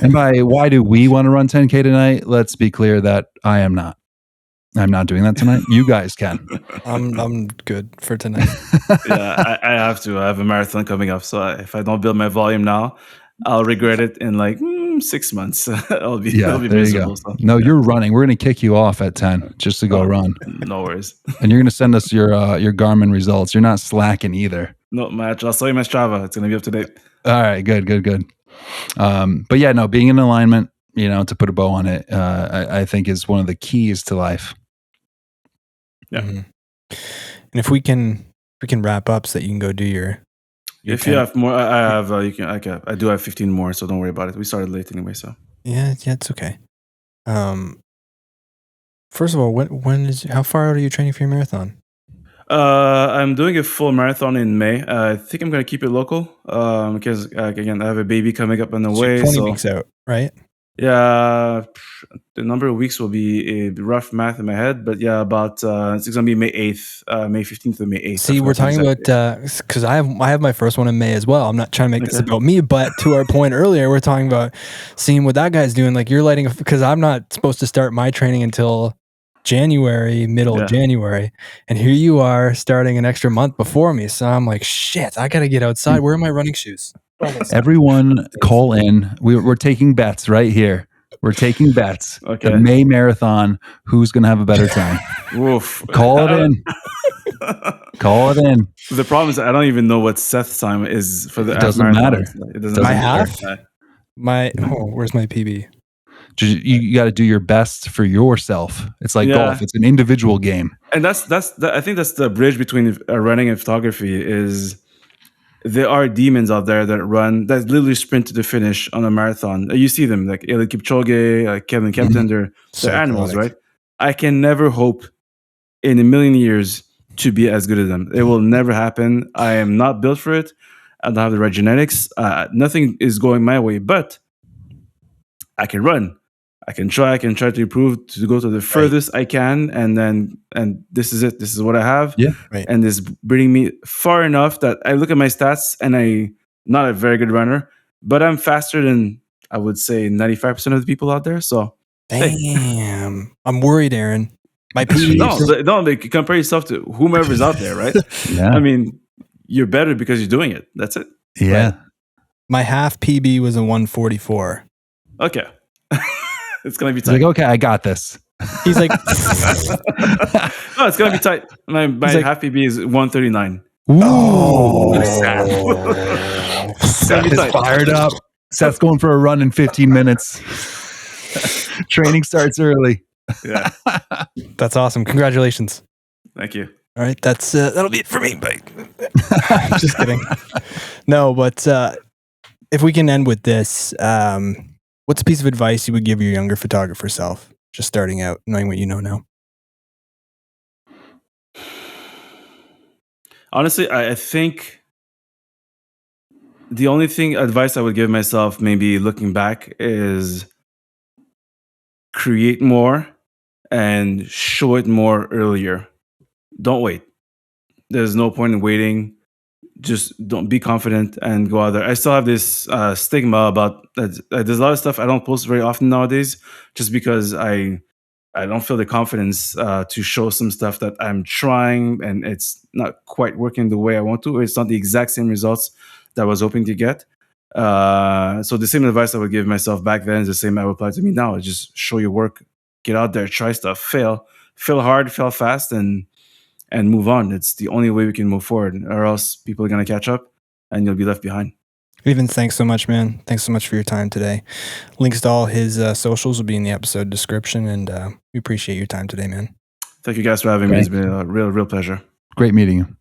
And by why do we want to run 10K tonight? Let's be clear that I'm not doing that tonight. You guys can. I'm good for tonight. Yeah, I have to. I have a marathon coming up, so if I don't build my volume now, I'll regret it in like 6 months. I'll be miserable. So, no, you're running. We're going to kick you off at 10 just to go run. No worries. And you're going to send us your Garmin results. You're not slacking either. No match. I'll show you my Strava. It's going to be up to date. All right, good. But yeah, no, being in alignment, to put a bow on it, I think is one of the keys to life. Yeah. And if we can wrap up so that you can go do your if you have more, I have. I do have 15 more, so don't worry about it. We started late anyway, so yeah, it's okay. First of all, how far out are you training for your marathon? I'm doing a full marathon in May. I think I'm going to keep it local because, again, I have a baby coming up on the way. 20 weeks out, right? Yeah, the number of weeks will be a rough math in my head, but yeah, about it's going to be May 8th, May 15th or May 8th. See, we're talking about because I have my first one in May as well. I'm not trying to make this about me, but to our point earlier, we're talking about seeing what that guy's doing. Like you're lighting because I'm not supposed to start my training until January, middle of January, and here you are starting an extra month before me. So I'm like, shit, I gotta get outside. Where are my running shoes? Everyone call in. We're taking bets right here. We're taking bets. Okay. The May marathon. Who's gonna have a better time? Oof. Call it in. Call it in. The problem is I don't even know what Seth's time is for the. It doesn't matter. It doesn't matter. Where's my PB? You got to do your best for yourself. It's like golf. It's an individual game. And I think that's the bridge between running and photography is there are demons out there that literally sprint to the finish on a marathon. You see them like Eliud Kipchoge, like Kevin Kempton. They're animals, right? I can never hope in a million years to be as good as them. It will never happen. I am not built for it. I don't have the right genetics. Nothing is going my way, but I can run. I can try to improve to go to the furthest I can, and this is it. This is what I have. Yeah, right. And it's bringing me far enough that I look at my stats and I'm not a very good runner, but I'm faster than I would say 95% of the people out there. So damn, I'm worried, Aaron. My PB. No, compare yourself to whomever's out there, right? Yeah. I mean, you're better because you're doing it. That's it. Yeah. Right? My half PB was a 144. Okay. It's going to be tight. Like, okay, I got this. He's like, No, it's gonna be tight. My like- half PB is 139. Ooh. It's gonna be Seth is tight. fired up. Seth's going for a run in 15 minutes. Training starts early. Yeah. that's awesome. Congratulations. Thank you. All right, that's that'll be it for me. But just kidding. No, but if we can end with this, what's a piece of advice you would give your younger photographer self, just starting out, knowing what you know now? Honestly, I think the only advice I would give myself, maybe looking back, is create more and show it more earlier. Don't wait. There's no point in waiting. Just don't be confident and go out there. I still have this stigma about that. There's a lot of stuff I don't post very often nowadays, just because I don't feel the confidence to show some stuff that I'm trying and it's not quite working the way I want to. It's not the exact same results that I was hoping to get. So the same advice I would give myself back then is the same I would apply to me now. Just show your work, get out there, try stuff, fail hard, fail fast, and move on. It's the only way we can move forward, or else people are going to catch up and you'll be left behind. Yvens, thanks so much, man. Thanks so much for your time today. Links to all his socials will be in the episode description, and we appreciate your time today, man. Thank you guys for having me. It's been a real pleasure. Great meeting you.